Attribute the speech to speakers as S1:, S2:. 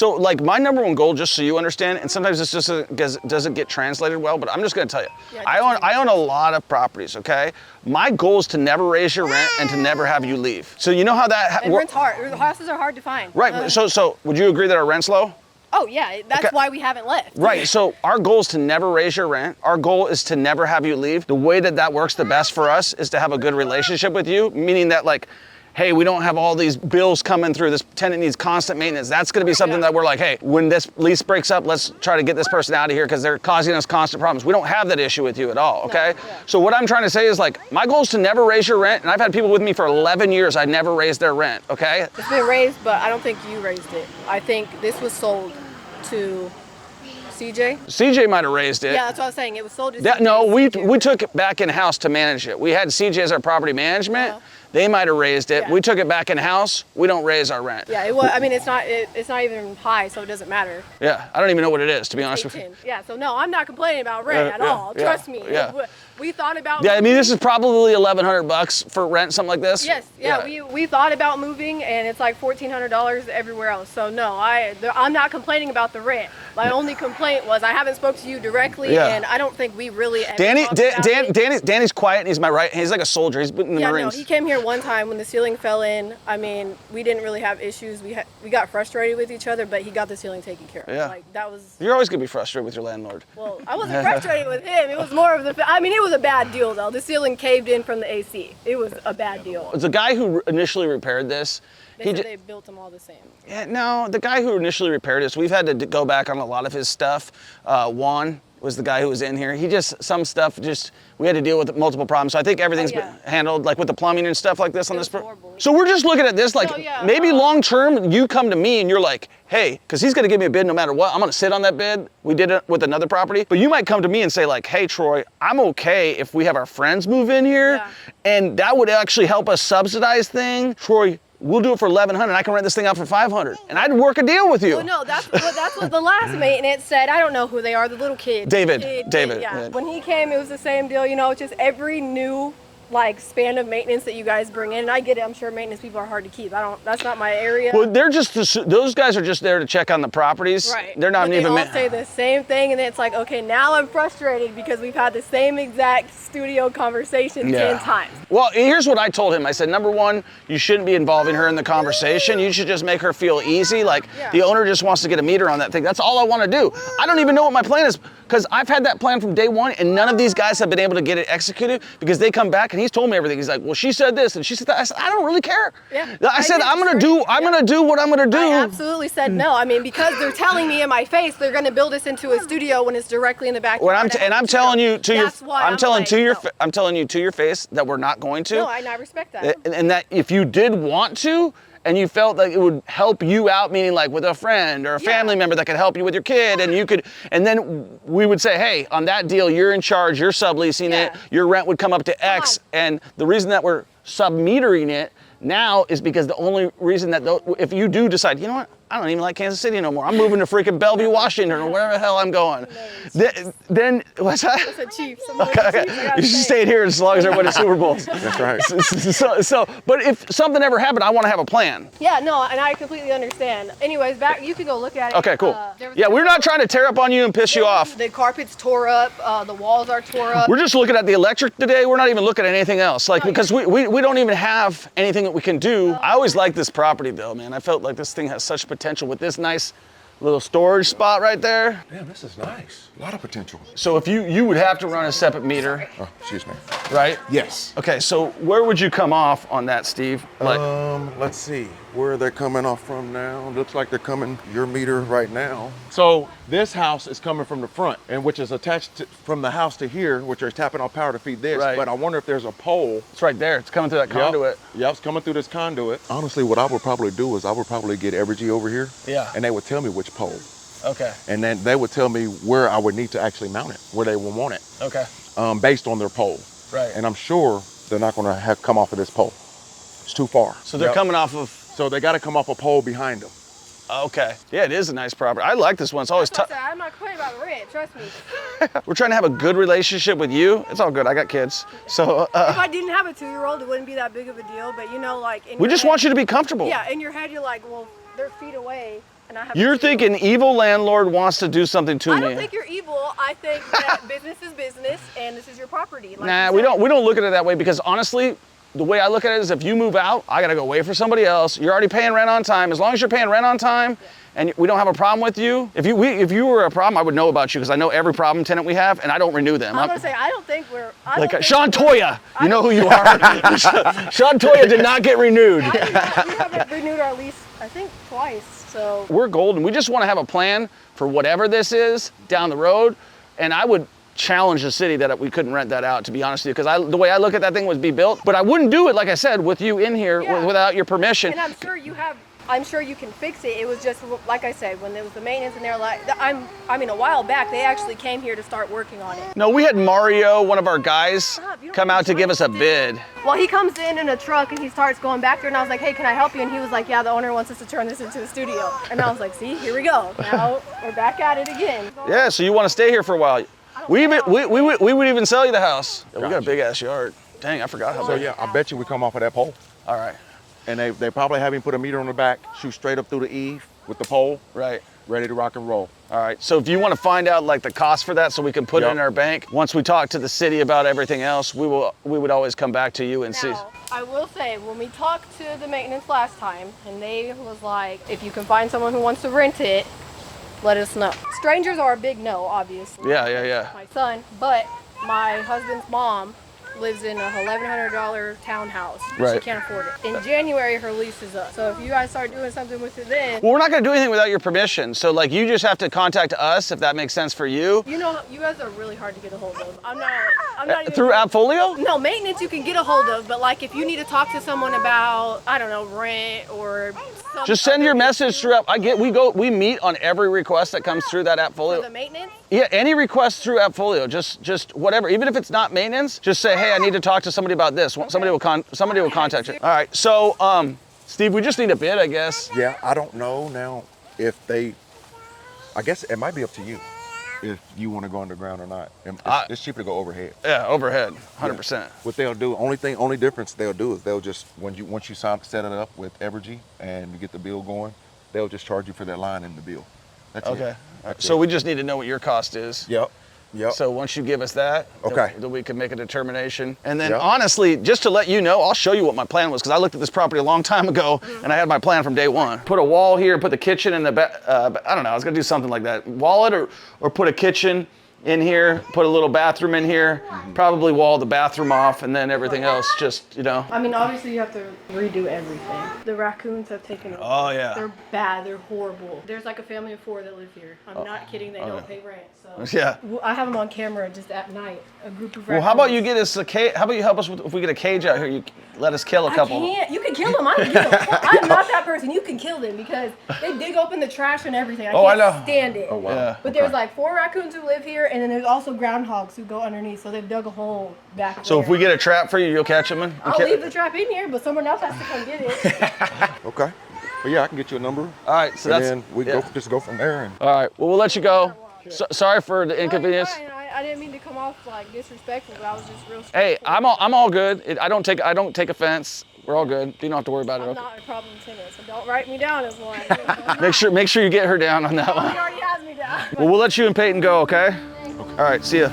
S1: So like my number one goal, just so you understand, and sometimes this just doesn't get translated well, but I'm just gonna tell you,
S2: Yeah,
S1: I own a lot of properties, okay? My goal is to never raise your rent and to never have you leave. So you know how that
S2: And rent's hard. Houses are hard to find.
S1: Right, so would you agree that our rent's low?
S2: Oh yeah, that's why we haven't left.
S1: Right, so our goal is to never raise your rent. Our goal is to never have you leave. The way that works the best for us is to have a good relationship with you, meaning that like, hey, we don't have all these bills coming through. This tenant needs constant maintenance. That's gonna be something that we're like, hey, when this lease breaks up, let's try to get this person out of here because they're causing us constant problems. We don't have that issue with you at all, okay? So what I'm trying to say is like, my goal is to never raise your rent, and I've had people with me for 11 years, I never raised their rent, okay?
S2: It's been raised, but I don't think you raised it. I think this was sold to CJ.
S1: CJ might have raised it.
S2: Yeah, that's what I was saying. It was sold to CJ.
S1: No, we took it back in-house to manage it. We had CJ as our property management. They might have raised it.
S2: Yeah.
S1: We took it back in-house. We don't raise our rent.
S2: Yeah, it was. I mean, it's not even high, so it doesn't matter.
S1: Yeah, I don't even know what it is, to be honest with you.
S2: Yeah, so no, I'm not complaining about rent at all. Trust me.
S1: Yeah.
S2: We thought about.
S1: Yeah, I mean, this is probably $1,100 for rent, something like this.
S2: Yes, yeah. We thought about moving, and it's like $1,400 everywhere else. So no, I'm not complaining about the rent. My only complaint was I haven't spoke to you directly, and I don't think we really.
S1: Danny's quiet, and he's my right. He's like a soldier. He's been in the Marines.
S2: No, he came here one time when the ceiling fell in. I mean, we didn't really have issues. We got frustrated with each other, but he got the ceiling taken care of.
S1: Yeah.
S2: Like that was.
S1: You're always gonna be frustrated with your landlord.
S2: Well, I wasn't frustrated with him. It was more of the. I mean, it was a bad deal though. The ceiling caved in from the AC. It was a bad deal.
S1: The guy who initially repaired this.
S2: They built them all the same.
S1: Yeah, no, the guy who initially repaired this, we've had to go back on a lot of his stuff. Juan was the guy who was in here. Some stuff we had to deal with multiple problems. So I think everything's been handled, like with the plumbing and stuff like this on this. So we're just looking at this, like maybe long term, you come to me and you're like, hey, because he's gonna give me a bid no matter what. I'm gonna sit on that bid. We did it with another property. But you might come to me and say like, hey, Troy, I'm okay if we have our friends move in here. And that would actually help us subsidize things. Troy, we'll do it for $1,100. I can rent this thing out for $500, and I'd work a deal with you.
S2: Oh no, that's what the last maintenance said. I don't know who they are. The little kid.
S1: David.
S2: Yeah. When he came, it was the same deal. You know, just every new span of maintenance that you guys bring in. And I get it. I'm sure maintenance people are hard to keep. That's not my area.
S1: Well, those guys are just there to check on the properties.
S2: Right.
S1: They're not even.
S2: They all say the same thing, and then it's like, okay, now I'm frustrated because we've had the same exact studio conversation 10 times.
S1: Well, here's what I told him. I said, number one, you shouldn't be involving her in the conversation. You should just make her feel easy. Like the owner just wants to get a meter on that thing. That's all I want to do. I don't even know what my plan is because I've had that plan from day one, and none of these guys have been able to get it executed because they come back and he's told me everything. He's like, well, she said this and she said that. I said, I don't really care.
S2: Yeah.
S1: I said, I'm gonna do what I'm gonna do.
S2: I absolutely said no. I mean, because they're telling me in my face they're gonna build us into a studio when it's directly in the backyard.
S1: I'm telling you to your face that we're not going to.
S2: No, I respect that.
S1: And that if you did want to, and you felt like it would help you out, meaning like with a friend or a family member that could help you with your kid, and then we would say, hey, on that deal, you're in charge, you're subleasing it, your rent would come up to X, and the reason that we're sub-metering it now is because the only reason that if you do decide, you know what, I don't even like Kansas City no more. I'm moving to freaking Bellevue, Washington, or wherever the hell I'm going. Then what's that?
S2: It's a Chiefs.
S1: Okay. You should stay here as long as everybody wins Super Bowls.
S3: That's right.
S1: But if something ever happened, I want to have a plan.
S2: Yeah, no, and I completely understand. Anyways, back, you can go look at it.
S1: Okay, cool. We're not trying to tear up on you and piss you off.
S2: The carpet's tore up. The walls are tore up.
S1: We're just looking at the electric today. We're not even looking at anything else. Because we don't even have anything that we can do. I always liked this property though, man. I felt like this thing has such potential with this nice little storage spot right there.
S3: Damn, this is nice. A lot of potential.
S1: So if you would have to run a separate meter.
S3: Oh, excuse me.
S1: Right?
S3: Yes.
S1: Okay, so where would you come off on that, Steve?
S3: Let's see. Where are they coming off from now? Looks like they're coming your meter right now. So this house is coming from the front, and which is attached from the house to here, which are tapping off power to feed this.
S1: Right.
S3: But I wonder if there's a pole.
S1: It's right there. It's coming through that conduit.
S3: Yep, it's coming through this conduit. Honestly, what I would probably do is I would probably get Evergy over here.
S1: Yeah.
S3: And they would tell me which pole.
S1: Okay.
S3: And then they would tell me where I would need to actually mount it, where they would want it.
S1: Okay.
S3: Based on their pole.
S1: Right.
S3: And I'm sure they're not going to have come off of this pole. It's too far.
S1: So they're coming off of.
S3: So they got to come off a pole behind them.
S1: Okay. Yeah, it is a nice property. I like this one. It's always tough.
S2: I'm not complaining about the rent. Trust me.
S1: We're trying to have a good relationship with you. It's all good. I got kids. So.
S2: If I didn't have a 2-year-old, it wouldn't be that big of a deal. But you know, like.
S1: We just want you to be comfortable.
S2: Yeah. In your head, you're like, well, they're feet away. and I have.
S1: You're thinking evil landlord wants to do something to me.
S2: I don't think you're evil. I think that business is business, and this is your property. Like
S1: nah, we don't look at it that way because honestly, the way I look at it is if you move out, I gotta go wait for somebody else. You're already paying rent on time. As long as you're paying rent on time, and we don't have a problem with you. If you were a problem, I would know about you because I know every problem tenant we have, and I don't renew them.
S2: I'm gonna say I don't think we're
S1: Sean Toya. You know who you are. Sean Toya did not get renewed.
S2: We haven't renewed our lease, I think, twice. So
S1: we're golden. We just want to have a plan for whatever this is down the road, and I would challenge the city that we couldn't rent that out, to be honest with you, because the way I look at that thing was be built, but I wouldn't do it, like I said, with you in here without your permission.
S2: And I'm sure you can fix it. It was just, like I said, when there was the maintenance and they're like, I mean, a while back, they actually came here to start working on it.
S1: No, we had Mario, one of our guys, come out to give us a bid.
S2: Well, he comes in a truck and he starts going back there, and I was like, hey, can I help you? And he was like, yeah, the owner wants us to turn this into a studio. And I was like, see, here we go. Now we're back at it again.
S1: Yeah, so you want to stay here for a while. We would even sell you the house. Yeah, we got a big ass yard. Dang, I forgot how big.
S3: So yeah, I bet you we come off of that pole.
S1: All right.
S3: And they probably have him put a meter on the back, shoot straight up through the eave with the pole.
S1: Right.
S3: Ready to rock and roll.
S1: All right. So if you want to find out like the cost for that so we can put it in our bank, once we talk to the city about everything else, we would always come back to you and see.
S2: I will say, when we talked to the maintenance last time, and they was like, if you can find someone who wants to rent it, let us know. Strangers are a big no, obviously.
S1: Yeah.
S2: My son, but my husband's mom lives in a $1,100 townhouse.
S1: Right.
S2: She can't afford it. In January, her lease is up. So if you guys start doing something with it then.
S1: Well, we're not going to do anything without your permission. So like you just have to contact us if that makes sense for you.
S2: You know, you guys are really hard to get a hold of. I'm not even.
S1: Through Appfolio?
S2: No, maintenance you can get a hold of, but like if you need to talk to someone about, I don't know, rent or something.
S1: Just send your message through we meet on every request that comes through that Appfolio.
S2: For the maintenance?
S1: Yeah, any request through Appfolio, just whatever. Even if it's not maintenance, just say, hey, I need to talk to somebody about this. Okay. Somebody will contact you. All right, so Steve, we just need a bid, I guess.
S3: Yeah, I don't know now if I guess it might be up to you if you want to go underground or not. It's cheaper to go overhead.
S1: Yeah, overhead, 100%.
S3: Yeah. What they'll do, only difference they'll do is they'll just, once you set it up with Evergy and you get the bill going, they'll just charge you for that line in the bill. That's
S1: okay.
S3: It. That's
S1: so
S3: it.
S1: we just need to know what your cost is.
S3: Yep.
S1: So once you give us that,
S3: okay,
S1: then we can make a determination. And then honestly, just to let you know, I'll show you what my plan was because I looked at this property a long time ago and I had my plan from day one. Put a wall here, put the kitchen in the back. I don't know, I was gonna do something like that. Wall it or put a kitchen in here, put a little bathroom in here, probably wall the bathroom off, and then everything else just,
S2: I mean, obviously you have to redo everything. The raccoons have taken over.
S1: Oh, yeah.
S2: They're bad, they're horrible. There's like a family of 4 that live here. I'm not kidding, they don't pay rent. So
S1: yeah.
S2: I have them on camera just at night, a group of raccoons.
S1: Well, how about you get us a cage? How about you help us if we get a cage out here? You let us kill a couple.
S2: I can't. You can kill them. I can kill them. I'm not that person. You can kill them because they dig open the trash and everything. I can't stand it.
S3: Oh, wow.
S1: Yeah.
S2: But there's like 4 raccoons who live here, and then there's also groundhogs who go underneath. So they've dug a hole back there.
S1: So if we get a trap for you, you'll catch them?
S2: I'll leave the trap in here, but someone else has to come get it.
S3: Okay. But yeah, I can get you a number.
S1: All right. So
S3: then we just go from there.
S1: All right. Well, we'll let you go. Sorry for the inconvenience.
S2: No, I didn't mean to come off like disrespectful, but I was just real.
S1: Hey, I'm all good. I don't take offense. We're all good. You don't have to worry about it.
S2: I'm not a problem tenant, so don't write me down as one.
S1: Make sure you get her down on that one.
S2: He already has me down.
S1: Well, we'll let you and Peyton go, okay? All right, see ya.